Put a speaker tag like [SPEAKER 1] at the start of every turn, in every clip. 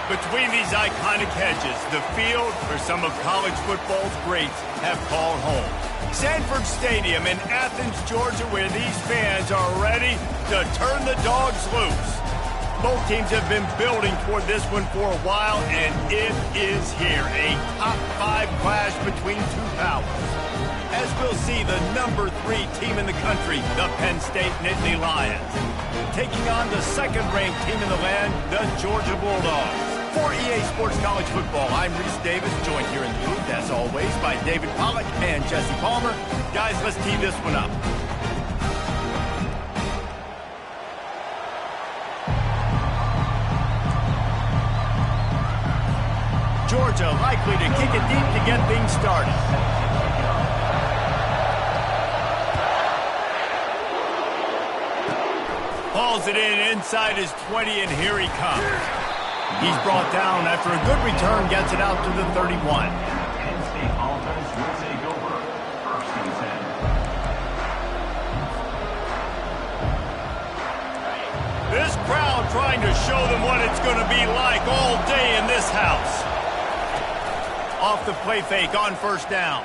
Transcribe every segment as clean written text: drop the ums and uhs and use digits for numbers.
[SPEAKER 1] Between these iconic hedges, the field where some of college football's greats have called home. Sanford Stadium in Athens, Georgia, where these fans are ready to turn the dogs loose. Both teams have been building toward this one for a while, and it is here, a top 5 clash between two powers. As we'll see, the number 3 team in the country, the Penn State Nittany Lions, taking on the second-ranked team in the land, the Georgia Bulldogs. For EA Sports College Football, I'm Reese Davis, joined here in the booth, as always, by David Pollack and Jesse Palmer. Guys, let's tee this one up. Georgia likely to kick it deep to get things started. Hauls it in inside his 20, and here he comes. He's brought down after a good return, gets it out to the 31.
[SPEAKER 2] Penn State offense will take over. First and 10.
[SPEAKER 1] This crowd trying to show them what it's going to be like all day in this house. Off the play fake on first down.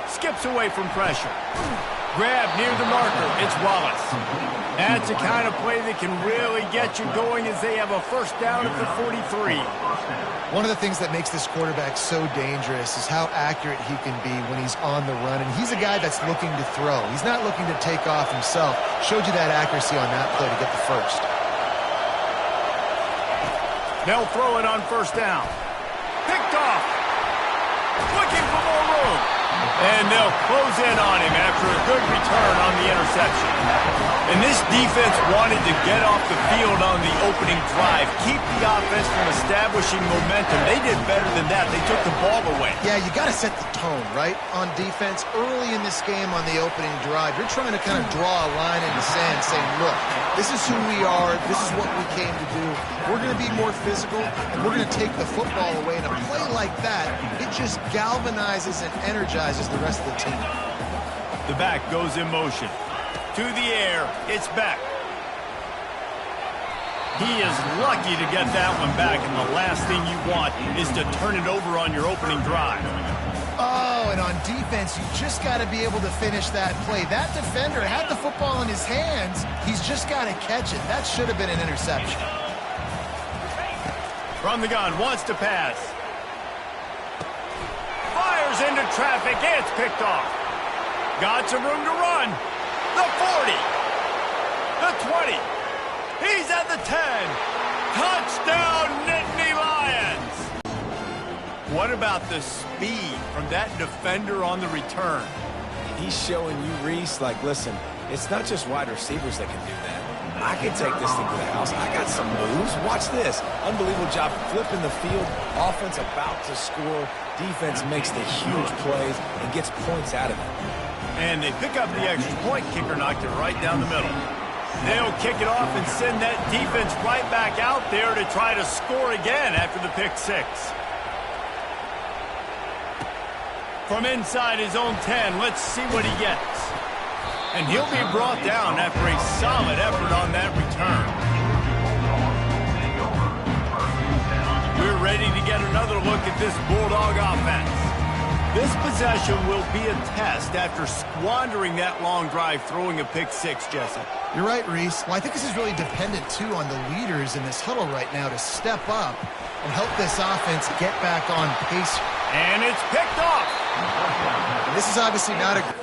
[SPEAKER 1] Skips away from pressure. Grab near the marker. It's Wallace. That's the kind of play that can really get you going as they have a first down at the 43.
[SPEAKER 3] One of the things that makes this quarterback so dangerous is how accurate he can be when he's on the run. And he's a guy that's looking to throw. He's not looking to take off himself. Showed you that accuracy on that play to get the first.
[SPEAKER 1] They'll throw it on first down. Picked off. Looking for more room. And they'll close in on him after a good return on the interception. And this defense wanted to get off the field on the opening drive, keep the offense from establishing momentum. They did better than that. They took the ball away.
[SPEAKER 3] Yeah, you got to set the tone, right? On defense, early in this game on the opening drive, you're trying to kind of draw a line in the sand saying, look, this is who we are. This is what we came to do. We're going to be more physical, and we're going to take the football away. And a play like that, it just galvanizes and energizes the rest of the team.
[SPEAKER 1] The back goes in motion. To the air, it's back. He is lucky to get that one back, and the last thing you want is to turn it over on your opening drive.
[SPEAKER 3] Oh, and on defense, you just got to be able to finish that play. That defender had the football in his hands. He's just got to catch it. That should have been an interception.
[SPEAKER 1] From the gun, wants to pass. Fires into traffic, it's picked off. Got some room to run. The 40. The 20. He's at the 10. Touchdown, Nittany Lions. What about the speed from that defender on the return?
[SPEAKER 4] He's showing you, Reese, like, listen, it's not just wide receivers that can do that. I can take this thing to the house. I got some moves. Watch this. Unbelievable job flipping the field. Offense about to score. Defense makes the huge plays and gets points out of it.
[SPEAKER 1] And they pick up the extra point. Kicker knocked it right down the middle. They'll kick it off and send that defense right back out there to try to score again after the pick six. From inside his own 10, let's see what he gets. And he'll be brought down after a solid effort on that return. We're ready to get another look at this Bulldog offense. This possession will be a test after squandering that long drive throwing a pick six, Jesse.
[SPEAKER 3] You're right, Reese. Well, I think this is really dependent, too, on the leaders in this huddle right now to step up and help this offense get back on pace.
[SPEAKER 1] And it's picked off.
[SPEAKER 3] And this is obviously not a...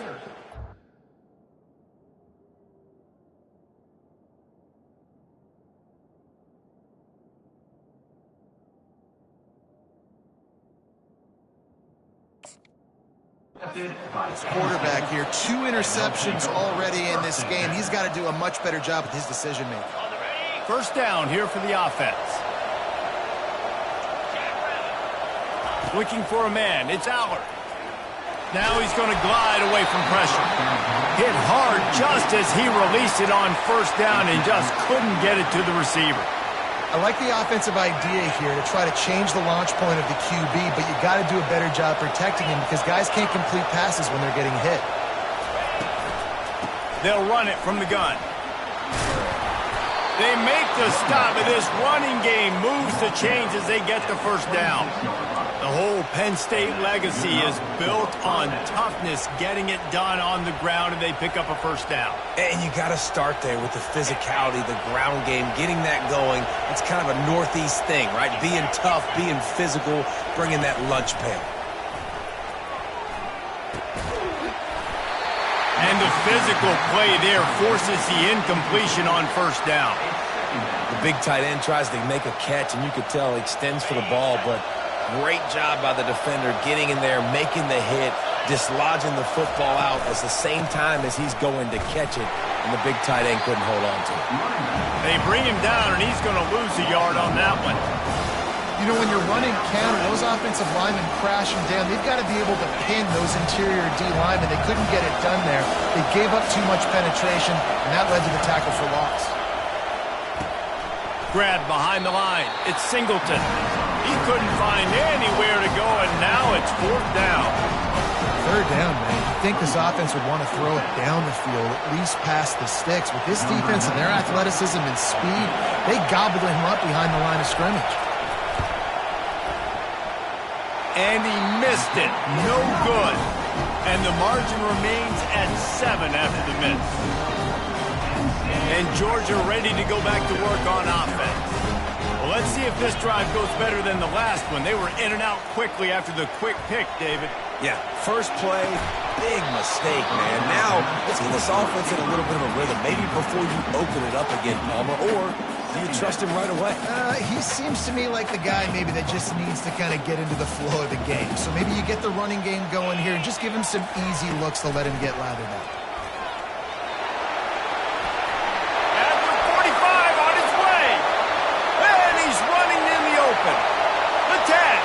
[SPEAKER 3] quarterback here. 2 interceptions already in this game. He's got to do a much better job with his decision-making.
[SPEAKER 1] First down here for the offense. Looking for a man. It's Aller. Now he's going to glide away from pressure. Hit hard just as he released it on first down and just couldn't get it to the receiver.
[SPEAKER 3] I like the offensive idea here to try to change the launch point of the QB, but you got to do a better job protecting him because guys can't complete passes when they're getting hit.
[SPEAKER 1] They'll run it from the gun. They make the stop, and this running game moves the chains as they get the first down. The whole Penn State legacy is built on toughness, getting it done on the ground, and they pick up a first down.
[SPEAKER 4] And you got to start there with the physicality, the ground game, getting that going. It's kind of a Northeast thing, right? Being tough, being physical, bringing that lunch pail.
[SPEAKER 1] And the physical play there forces the incompletion on first down.
[SPEAKER 4] The big tight end tries to make a catch, and you could tell he extends for the ball, but great job by the defender getting in there, making the hit, dislodging the football out at the same time as he's going to catch it, and the big tight end couldn't hold on to it.
[SPEAKER 1] They bring him down, and he's going to lose a yard on that one.
[SPEAKER 3] You know, when you're running counter, those offensive linemen crashing down, they've got to be able to pin those interior D linemen. They couldn't get it done there. They gave up too much penetration, and that led to the tackle for loss.
[SPEAKER 1] Grab behind the line. It's Singleton. He couldn't find anywhere to go, and now it's fourth down.
[SPEAKER 3] Third down, man. You'd think this offense would want to throw it down the field, at least past the sticks. With this defense and their athleticism and speed, they gobbled him up behind the line of scrimmage.
[SPEAKER 1] And he missed it. No good. And the margin remains at 7 after the miss. And Georgia ready to go back to work on offense. Well, let's see if this drive goes better than the last one. They were in and out quickly after the quick pick, David.
[SPEAKER 4] Yeah, first play, big mistake, man. Now, let's get this offense in a little bit of a rhythm. Maybe before you open it up again, Palmer, or do you trust him right away?
[SPEAKER 3] He seems to me like the guy maybe that just needs to kind of get into the flow of the game. So maybe you get the running game going here and just give him some easy looks to let him get lathered up.
[SPEAKER 1] After 45 on his way. And he's running in the open. The 10.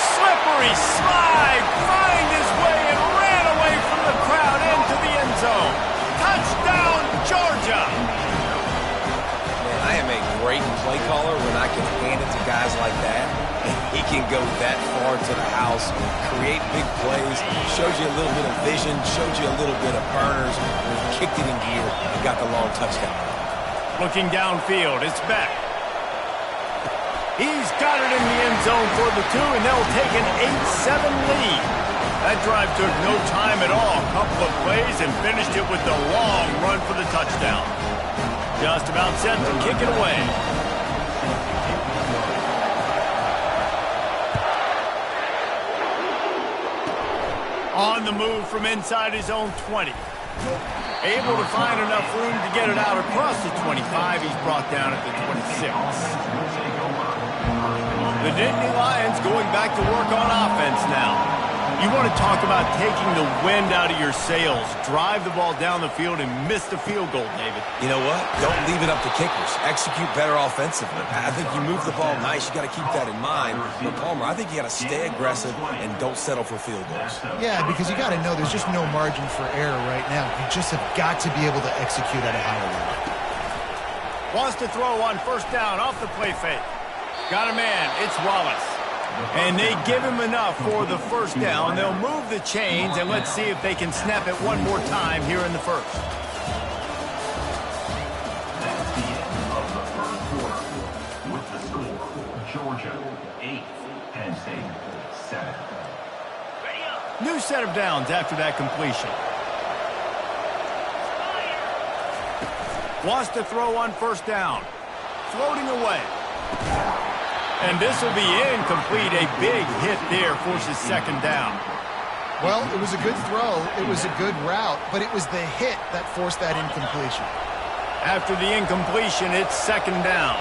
[SPEAKER 1] Slippery slide. Find his way and ran away from the crowd into the end zone. Touchdown, Georgia.
[SPEAKER 4] I am a great play caller when I can hand it to guys like that. He can go that far to the house, create big plays, shows you a little bit of vision, shows you a little bit of burners, and kicked it in gear and got the long touchdown.
[SPEAKER 1] Looking downfield, it's Beck. He's got it in the end zone for the 2, and they'll take an 8-7 lead. That drive took no time at all. A couple of plays and finished it with the long run for the touchdown. Just about set to kick it away. On the move from inside his own 20. Able to find enough room to get it out across the 25. He's brought down at the 26. The Nittany Lions going back to work on offense now. You want to talk about taking the wind out of your sails. Drive the ball down the field and miss the field goal, David.
[SPEAKER 4] You know what? Don't leave it up to kickers. Execute better offensively. I think you move the ball nice. You got to keep that in mind. But Palmer, I think you got to stay aggressive and don't settle for field goals.
[SPEAKER 3] Yeah, because you got to know there's just no margin for error right now. You just have got to be able to execute at a higher level.
[SPEAKER 1] Wants to throw on first down off the play fake. Got a man. It's Wallace. And they give him enough for the first down. They'll move the chains, and let's see if they can snap it one more time here in the first.
[SPEAKER 2] That's the end of the first quarter. With the score, Georgia 8, Penn State 7.
[SPEAKER 1] New set of downs after that completion. Wants to throw on first down. Floating away. And this will be incomplete. A big hit there forces second down.
[SPEAKER 3] Well, it was a good throw. It was a good route, but it was the hit that forced that incompletion.
[SPEAKER 1] After the incompletion, it's second down.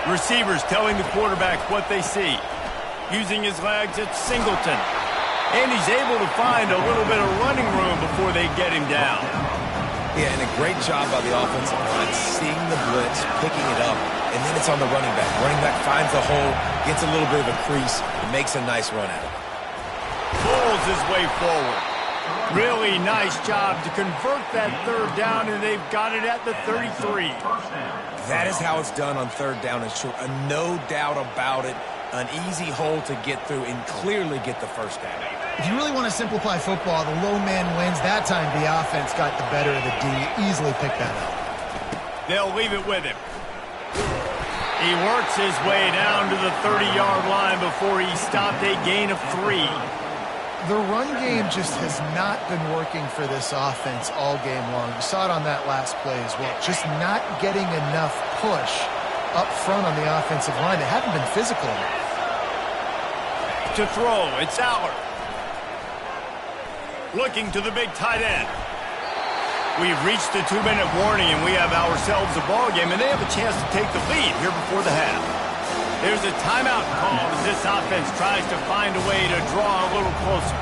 [SPEAKER 1] Receivers telling the quarterback what they see. Using his legs, it's Singleton. And he's able to find a little bit of running room before they get him down.
[SPEAKER 4] Yeah, and a great job by the offensive line, seeing the blitz, picking it up, and then it's on the running back. Running back finds the hole, gets a little bit of a crease, and makes a nice run at it.
[SPEAKER 1] Pulls his way forward. Really nice job to convert that third down, and they've got it at the 33.
[SPEAKER 4] That is how it's done on third down and short. No doubt about it. An easy hole to get through and clearly get the first down.
[SPEAKER 3] If you really want to simplify football, the low man wins. That time the offense got the better of the D. Easily picked that up.
[SPEAKER 1] They'll leave it with him. He works his way down to the 30-yard line before he stopped a gain of 3.
[SPEAKER 3] The run game just has not been working for this offense all game long. You saw it on that last play as well. Just not getting enough push up front on the offensive line. They haven't been physical enough.
[SPEAKER 1] To throw, it's Aller. Looking to the big tight end. We've reached the 2-minute warning, and we have ourselves a ball game, and they have a chance to take the lead here before the half. There's a timeout called as this offense tries to find a way to draw a little closer.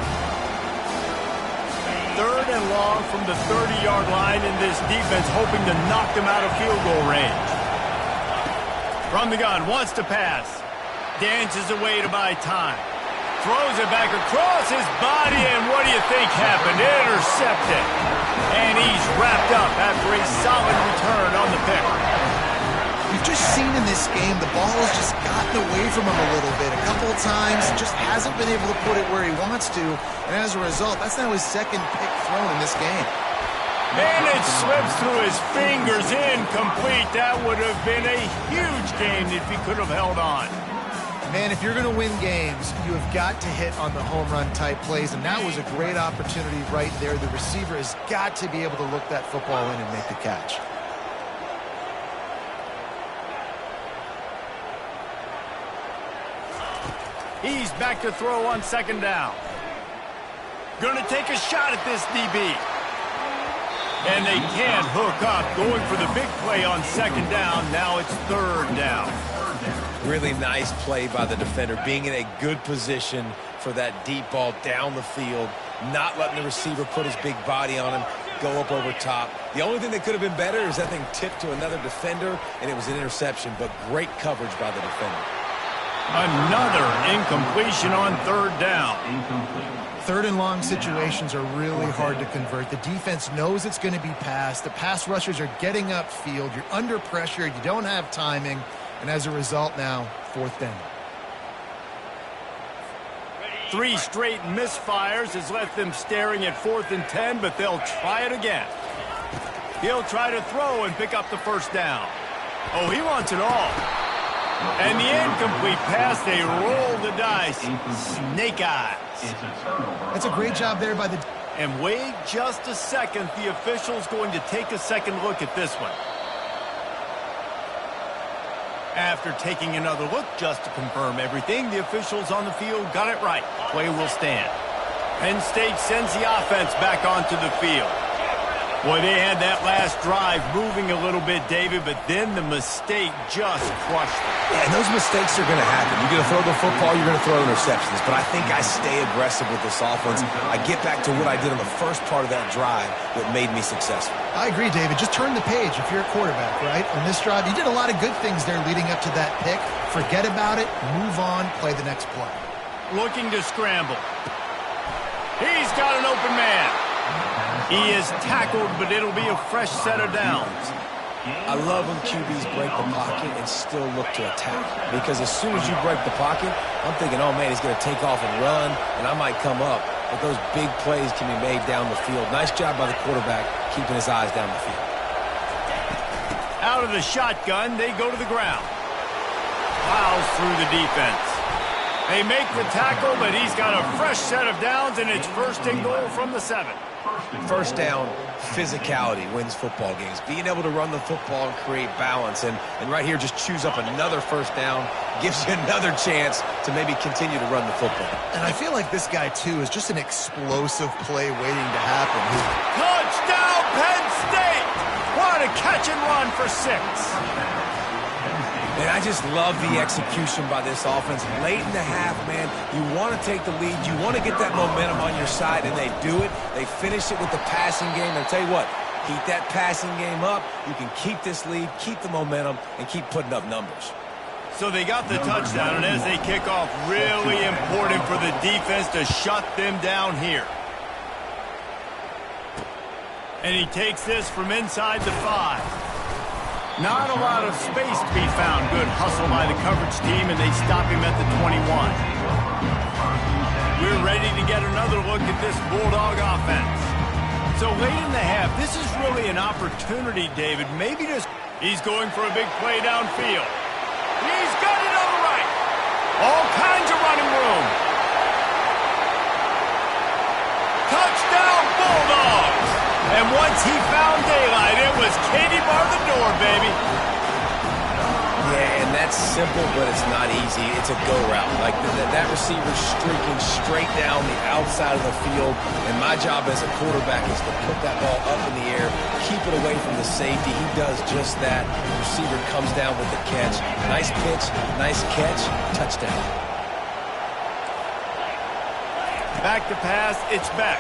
[SPEAKER 1] 3rd and long from the 30-yard line, and this defense hoping to knock them out of field goal range. From the gun, wants to pass. Dances away to buy time. Throws it back across his body, and what do you think happened? Intercepted. And he's wrapped up after a solid return on the pick.
[SPEAKER 3] We've just seen in this game the ball has just gotten away from him a little bit. A couple of times, just hasn't been able to put it where he wants to. And as a result, that's now his 2nd pick thrown in this game.
[SPEAKER 1] And it slips through his fingers, incomplete. That would have been a huge game if he could have held on.
[SPEAKER 3] Man, if you're going to win games, you have got to hit on the home run type plays, and that was a great opportunity right there. The receiver has got to be able to look that football in and make the catch.
[SPEAKER 1] He's back to throw on 2nd down. Going to take a shot at this DB. And they can't hook up. Going for the big play on 2nd down. Now it's 3rd down.
[SPEAKER 4] Really nice play by the defender, being in a good position for that deep ball down the field, not letting the receiver put his big body on him, go up over top. The only thing that could have been better is that thing tipped to another defender, and it was an interception, but great coverage by the defender.
[SPEAKER 1] Another incompletion on 3rd down.
[SPEAKER 3] 3rd and long situations are really hard to convert. The defense knows it's going to be passed. The pass rushers are getting upfield. You're under pressure. You don't have timing. And as a result now, 4th down.
[SPEAKER 1] 3 straight misfires has left them staring at 4th and 10, but they'll try it again. He'll try to throw and pick up the 1st down. Oh, he wants it all. And the incomplete pass, they roll the dice. Snake eyes.
[SPEAKER 3] That's a great job there by the...
[SPEAKER 1] And wait just a second. The official's going to take a second look at this one. After taking another look just to confirm everything, the officials on the field got it right. Play will stand. Penn State sends the offense back onto the field. Boy, they had that last drive moving a little bit, David, but then the mistake just crushed them.
[SPEAKER 4] Yeah, and those mistakes are going to happen. You're going to throw the football, you're going to throw interceptions. But I think I stay aggressive with this offense. I get back to what I did on the first part of that drive that made me successful.
[SPEAKER 3] I agree, David. Just turn the page if you're a quarterback, right? On this drive, you did a lot of good things there leading up to that pick. Forget about it, move on, play the next play.
[SPEAKER 1] Looking to scramble. He's got an open man. He is tackled, but it'll be a fresh set of downs.
[SPEAKER 4] I love when QBs break the pocket and still look to attack. Because as soon as you break the pocket, I'm thinking, oh, man, he's going to take off and run, and I might come up. But those big plays can be made down the field. Nice job by the quarterback keeping his eyes down the field.
[SPEAKER 1] Out of the shotgun, they go to the ground. Plows through the defense. They make the tackle, but he's got a fresh set of downs, and it's 1st and goal from the 7.
[SPEAKER 4] 1st down, physicality wins football games. Being able to run the football and create balance. And right here, just choose up another 1st down, gives you another chance to maybe continue to run the football.
[SPEAKER 3] And I feel like this guy, too, is just an explosive play waiting to happen.
[SPEAKER 1] Touchdown, Penn State! What a catch and run for 6.
[SPEAKER 4] And I just love the execution by this offense. Late in the half, man, you want to take the lead. You want to get that momentum on your side, and they do it. They finish it with the passing game. And I'll tell you what, keep that passing game up. You can keep this lead, keep the momentum, and keep putting up numbers.
[SPEAKER 1] So they got the touchdown, and as they kick off, really important for the defense to shut them down here. And he takes this from inside the 5. Not a lot of space to be found. Good hustle by the coverage team, and they stop him at the 21. We're ready to get another look at this Bulldog offense. So late in the half, this is really an opportunity, David, maybe to... He's going for a big play downfield. He's got it on the right. All kinds of running room. Touchdown, Bulldogs! And once he found daylight, it was Katie bar the door, baby.
[SPEAKER 4] Yeah, and that's simple, but it's not easy. It's a go route. Like that receiver's streaking straight down the outside of the field, and my job as a quarterback is to put that ball up in the air, keep it away from the safety. He does just that. The receiver comes down with the catch. Nice pitch, nice catch, touchdown.
[SPEAKER 1] Back to pass, it's back.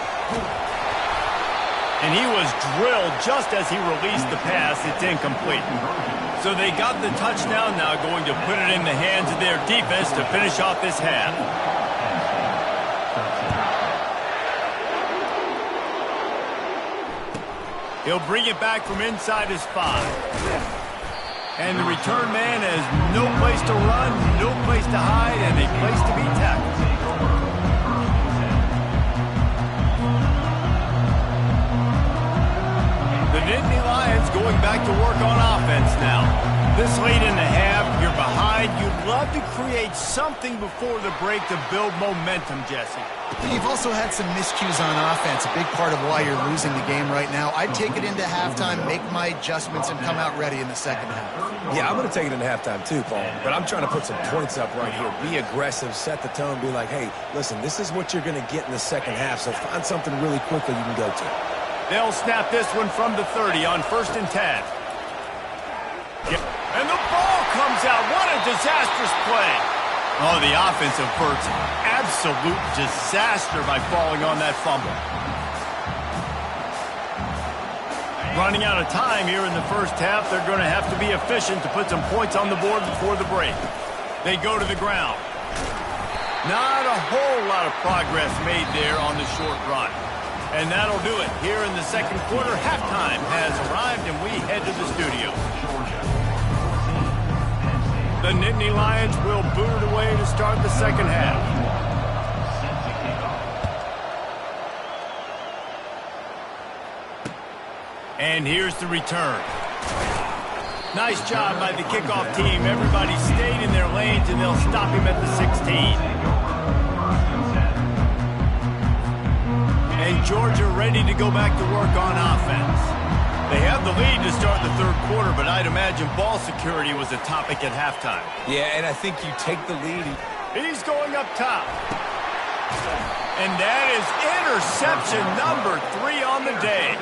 [SPEAKER 1] And he was drilled just as he released the pass. It's incomplete. So they got the touchdown, now going to put it in the hands of their defense to finish off this half. He'll bring it back from inside his 5. And the return man has no place to run, no place to hide, and a place to be tackled. The Nittany Lions going back to work on offense now. This late in the half, you're behind. You'd love to create something before the break to build momentum, Jesse.
[SPEAKER 3] You've also had some miscues on offense, a big part of why you're losing the game right now. I'd take it into halftime, make my adjustments, and come out ready in the second half.
[SPEAKER 4] Yeah, I'm going to take it into halftime too, Paul. But I'm trying to put some points up right here. Be aggressive, set the tone, be like, hey, listen, this is what you're going to get in the second half, so find something really quickly you can go to.
[SPEAKER 1] They'll snap this one from the 30 on 1st and 10. And the ball comes out. What a disastrous play. Oh, the offense averts absolute disaster by falling on that fumble. Running out of time here in the first half. They're going to have to be efficient to put some points on the board before the break. They go to the ground. Not a whole lot of progress made there on the short run. And that'll do it. Here in the second quarter, halftime has arrived, and we head to the studio. The Nittany Lions will boot it away to start the second half. And here's the return. Nice job by the kickoff team. Everybody stayed in their lanes, and they'll stop him at the 16. And Georgia ready to go back to work on offense. They have the lead to start the third quarter, but I'd imagine ball security was a topic at halftime.
[SPEAKER 4] Yeah, and I think you take the lead.
[SPEAKER 1] He's going up top. And that is interception number 3 on the day.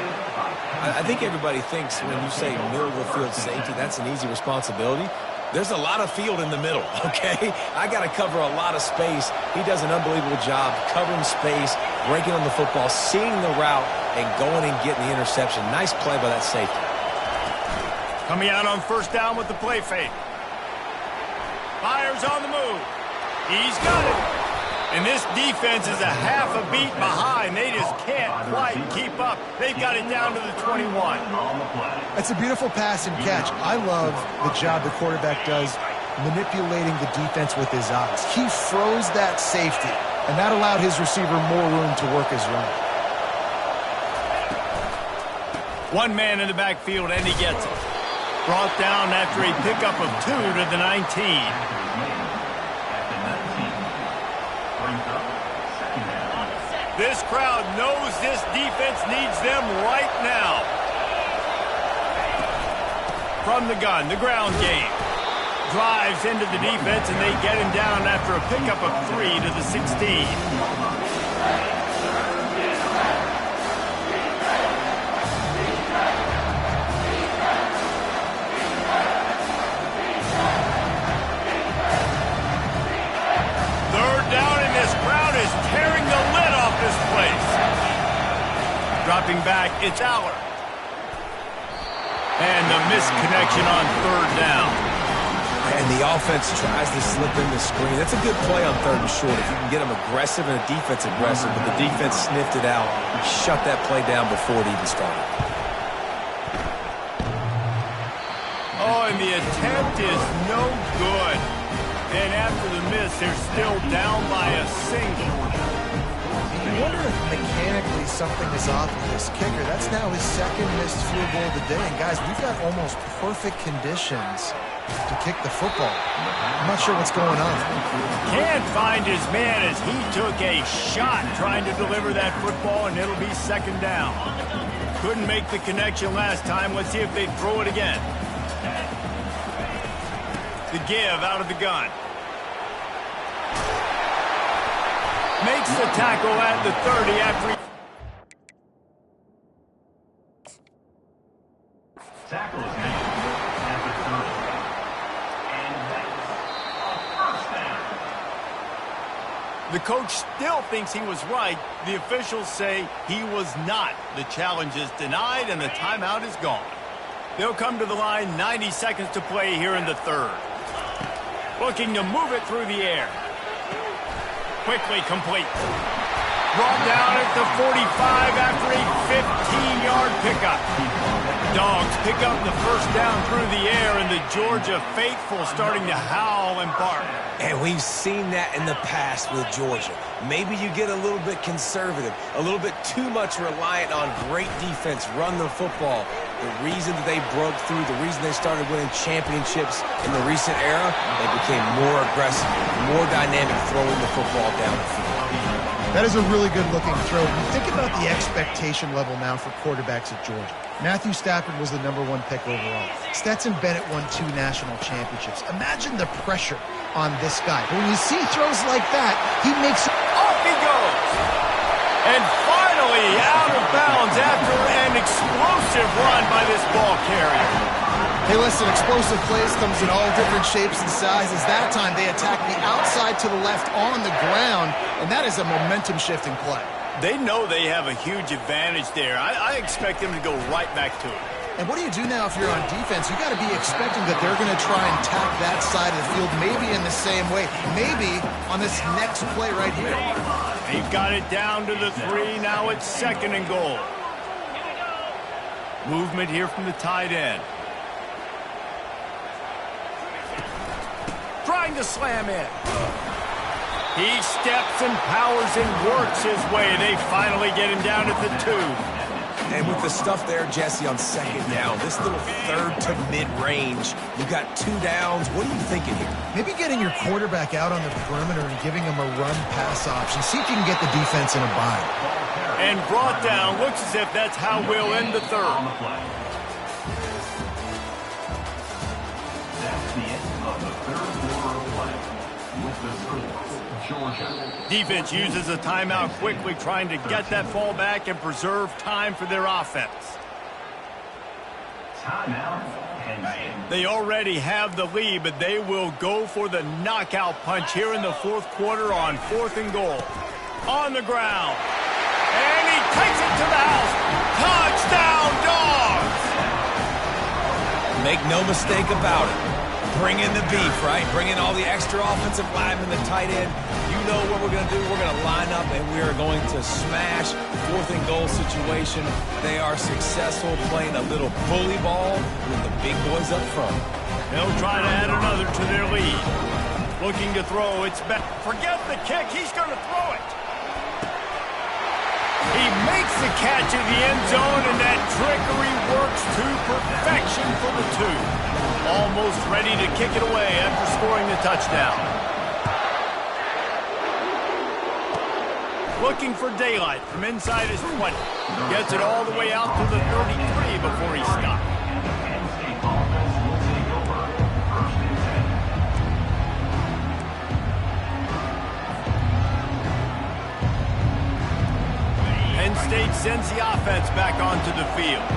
[SPEAKER 4] I think everybody thinks when you say middle of the field safety, that's an easy responsibility. There's a lot of field in the middle, okay? I got to cover a lot of space. He does an unbelievable job covering space, breaking on the football, seeing the route, and going and getting the interception. Nice play by that safety.
[SPEAKER 1] Coming out on 1st down with the play fake. Fires on the move. He's got it. And this defense is a half a beat behind. They just can't quite keep up. They've got it down to the 21.
[SPEAKER 3] That's a beautiful pass and catch. I love the job the quarterback does manipulating the defense with his eyes. He froze that safety, and that allowed his receiver more room to work his run.
[SPEAKER 1] One man in the backfield, and he gets it. Brought down after a pickup of 2 to the 19. This crowd knows this defense needs them right now. From the gun, the ground game. Drives into the defense, and they get him down after a pickup of 3 to the 16. Third down, and this crowd is tearing the lid off this place. Dropping back, it's Aller. And the misconnection on 3rd down.
[SPEAKER 4] And the offense tries to slip in the screen. That's a good play on 3rd and short. If you can get them aggressive and a defense aggressive, but the defense sniffed it out, shut that play down before it even started.
[SPEAKER 1] Oh, and the attempt is no good. And after the miss, they're still down by a single.
[SPEAKER 3] I wonder if mechanically something is off with this kicker. That's now his second missed field goal of the day. And guys, we've got almost perfect conditions to kick the football. I'm not sure what's going on.
[SPEAKER 1] Can't find his man as he took a shot trying to deliver that football, and it'll be second down. Couldn't make the connection last time. Let's see if they throw it again. The give out of the gun. Makes the tackle at the 30 after he...
[SPEAKER 2] Tackle is made at the 30. And that's a first down.
[SPEAKER 1] The coach still thinks he was right. The officials say he was not. The challenge is denied, and the timeout is gone. They'll come to the line, 90 seconds to play here in the third. Looking to move it through the air. Quickly complete. Brought down at the 45 after a 15-yard pickup. Dogs pick up the first down through the air, and the Georgia faithful starting to howl and bark.
[SPEAKER 4] And we've seen that in the past with Georgia. Maybe you get a little bit conservative, a little bit too much reliant on great defense, run the football. The reason that they broke through, the reason they started winning championships in the recent era, they became more aggressive, more dynamic throwing the football down the field.
[SPEAKER 3] That is a really good-looking throw. You think about the expectation level now for quarterbacks at Georgia. Matthew Stafford was the #1 pick overall. Stetson Bennett won 2 national championships. Imagine the pressure on this guy. But when you see throws like that, he makes...
[SPEAKER 1] Off he goes! And finally out of bounds after an explosive run by this ball carrier.
[SPEAKER 3] Hey, listen, explosive plays comes in all different shapes and sizes. That time they attacked the outside to the left on the ground, and that is a momentum-shifting play.
[SPEAKER 1] They know they have a huge advantage there. I expect them to go right back to it.
[SPEAKER 3] And what do you do now if you're on defense? You got to be expecting that they're going to try and tack that side of the field, maybe in the same way, maybe on this next play right here.
[SPEAKER 1] They've got it down to the 3. Now it's second and goal. Movement here from the tight end. Trying to slam in. He steps and powers and works his way. They finally get him down at the 2.
[SPEAKER 4] And with the stuff there, Jesse, on second down, this little third to mid-range, you've got 2 downs. What are you thinking here?
[SPEAKER 3] Maybe getting your quarterback out on the perimeter and giving him a run-pass option. See if you can get the defense in a bind.
[SPEAKER 1] And brought down. Looks as if that's how we'll end the third.
[SPEAKER 2] That's the end of the third quarter of play. With the score, Georgia.
[SPEAKER 1] Defense uses a timeout quickly, trying to get that ball back and preserve time for their offense.
[SPEAKER 2] Timeout. Penn.
[SPEAKER 1] They already have the lead, but they will go for the knockout punch here in the fourth quarter on 4th and goal. On the ground. And he takes it to the house. Touchdown, Dogs!
[SPEAKER 4] Make no mistake about it. Bring in the beef, right? Bring in all the extra offensive linemen, the tight end. You know what we're going to do. We're going to line up, and we are going to smash 4th and goal situation. They are successful playing a little bully ball with the big boys up front.
[SPEAKER 1] They'll try to add another to their lead. Looking to throw. It's back. Forget the kick. He's going to throw it. He makes the catch in the end zone, and that trickery works to perfection for the 2. Almost ready to kick it away after scoring the touchdown. Looking for daylight from inside his 20. Gets it all the way out to the 33 before he stopped.
[SPEAKER 2] Penn State offense will take over. 1st and 10.
[SPEAKER 1] Penn State sends the offense back onto the field.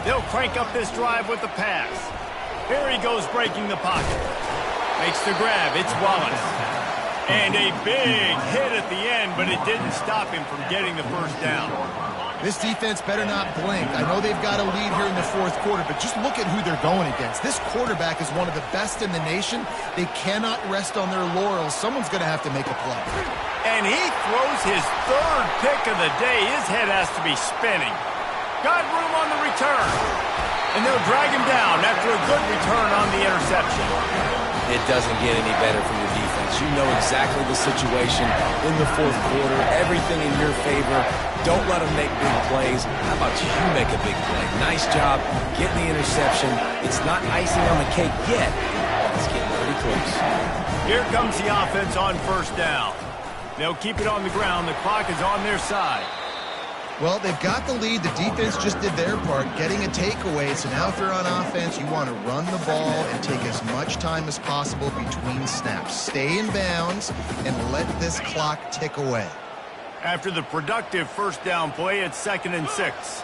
[SPEAKER 1] They'll crank up this drive with the pass. Here he goes breaking the pocket. Makes the grab. It's Wallace. And a big hit at the end, but it didn't stop him from getting the first down.
[SPEAKER 3] This defense better not blink. I know they've got a lead here in the 4th quarter, but just look at who they're going against. This quarterback is one of the best in the nation. They cannot rest on their laurels. Someone's going to have to make a play.
[SPEAKER 1] And he throws his 3rd pick of the day. His head has to be spinning. Got room on the return. And they'll drag him down after a good return on the interception.
[SPEAKER 4] It doesn't get any better from your defense. you know exactly the situation in the fourth quarter, everything in your favor. Don't let them make big plays. How about you make a big play? Nice job getting the interception. It's not icing on the cake yet. It's getting pretty close.
[SPEAKER 1] Here comes the offense on first down. They'll keep it on the ground. The clock is on their side.
[SPEAKER 3] Well, they've got the lead. The defense just did their part, getting a takeaway. So now if you're on offense, you want to run the ball and take as much time as possible between snaps. Stay in bounds and let this clock tick away.
[SPEAKER 1] After the productive first down play, it's 2nd and 6.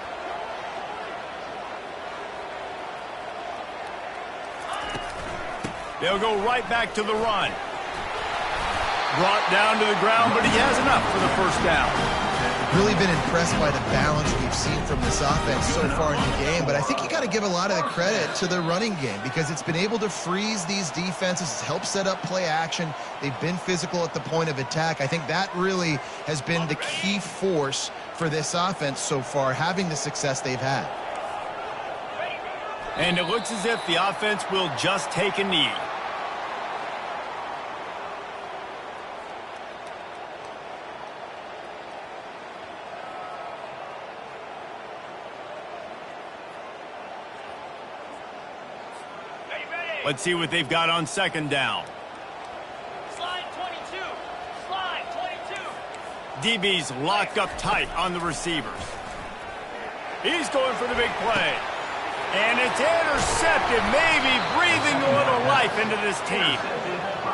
[SPEAKER 1] They'll go right back to the run. Brought down to the ground, but he has enough for the first down.
[SPEAKER 3] Really been impressed by the balance we've seen from this offense so far in the game, but I think you got to give a lot of the credit to the running game because it's been able to freeze these defenses. It's helped set up play action. They've been physical at the point of attack. I think that really has been the key force for this offense so far, having the success they've had.
[SPEAKER 1] And it looks as if the offense will just take a knee. Let's see what they've got on second down.
[SPEAKER 5] Slide 22. Slide 22.
[SPEAKER 1] DB's locked up tight on the receivers. He's going for the big play. And it's intercepted, maybe breathing a little life into this team.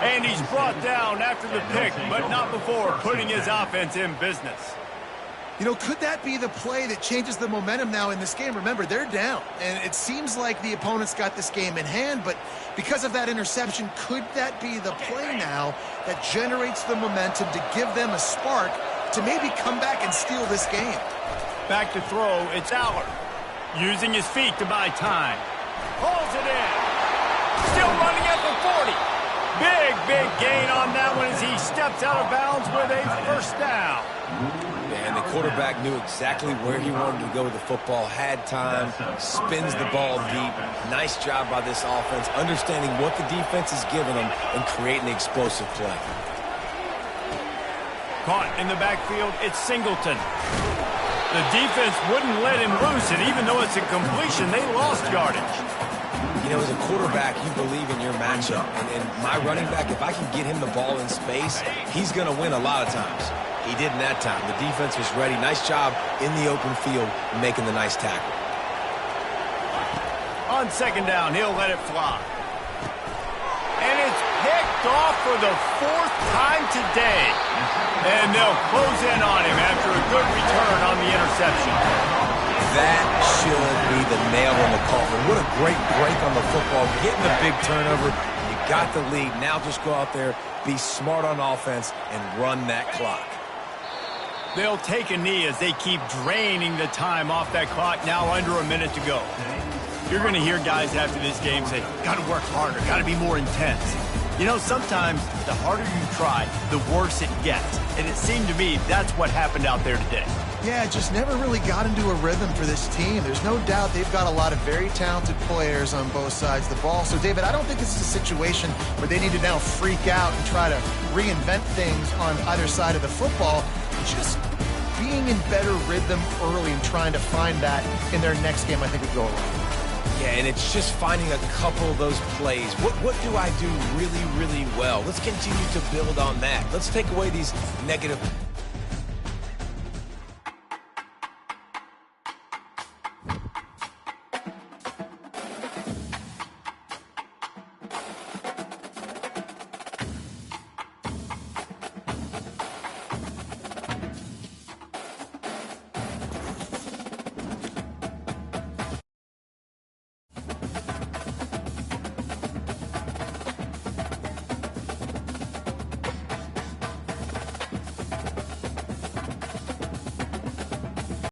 [SPEAKER 1] And he's brought down after the pick, but not before putting his offense in business.
[SPEAKER 3] You know, could that be the play that changes the momentum now in this game? Remember, they're down, and it seems like the opponent's got this game in hand, but because of that interception, could that be the play now that generates the momentum to give them a spark to maybe come back and steal this game?
[SPEAKER 1] Back to throw, it's Aller. Using his feet to buy time. Pulls it in. Still running at the 40. Big gain on that one as he steps out of bounds with a first down.
[SPEAKER 4] And the quarterback knew exactly where he wanted to go with the football, had time, spins the ball deep. Nice job by this offense, understanding what the defense is giving them and creating the explosive play.
[SPEAKER 1] Caught in the backfield, it's Singleton. The defense wouldn't let him loose, and even though it's a completion, they lost yardage.
[SPEAKER 4] You know, as a quarterback, you believe in your matchup. And my running back, if I can get him the ball in space, he's going to win a lot of times. He did in that time. The defense was ready. Nice job in the open field making the nice tackle.
[SPEAKER 1] On second down, he'll let it fly. And it's picked off for the 4th time today. And they'll close in on him after a good return on the interception.
[SPEAKER 4] That should be the nail in the coffin. What a great break on the football. Getting a big turnover. You got the lead. Now just go out there, be smart on offense, and run that clock.
[SPEAKER 1] They'll take a knee as they keep draining the time off that clock, now under a minute to go. You're going to hear guys after this game say, got to work harder, got to be more intense. You know, sometimes the harder you try, the worse it gets. And it seemed to me that's what happened out there today.
[SPEAKER 3] Yeah, it just never really got into a rhythm for this team. There's no doubt they've got a lot of very talented players on both sides of the ball. So, David, I don't think this is a situation where they need to now freak out and try to reinvent things on either side of the football. Just being in better rhythm early and trying to find that in their next game, I think, would go around.
[SPEAKER 4] Yeah, and it's just finding a couple of those plays. What do I do really, really well? Let's continue to build on that. Let's take away these negative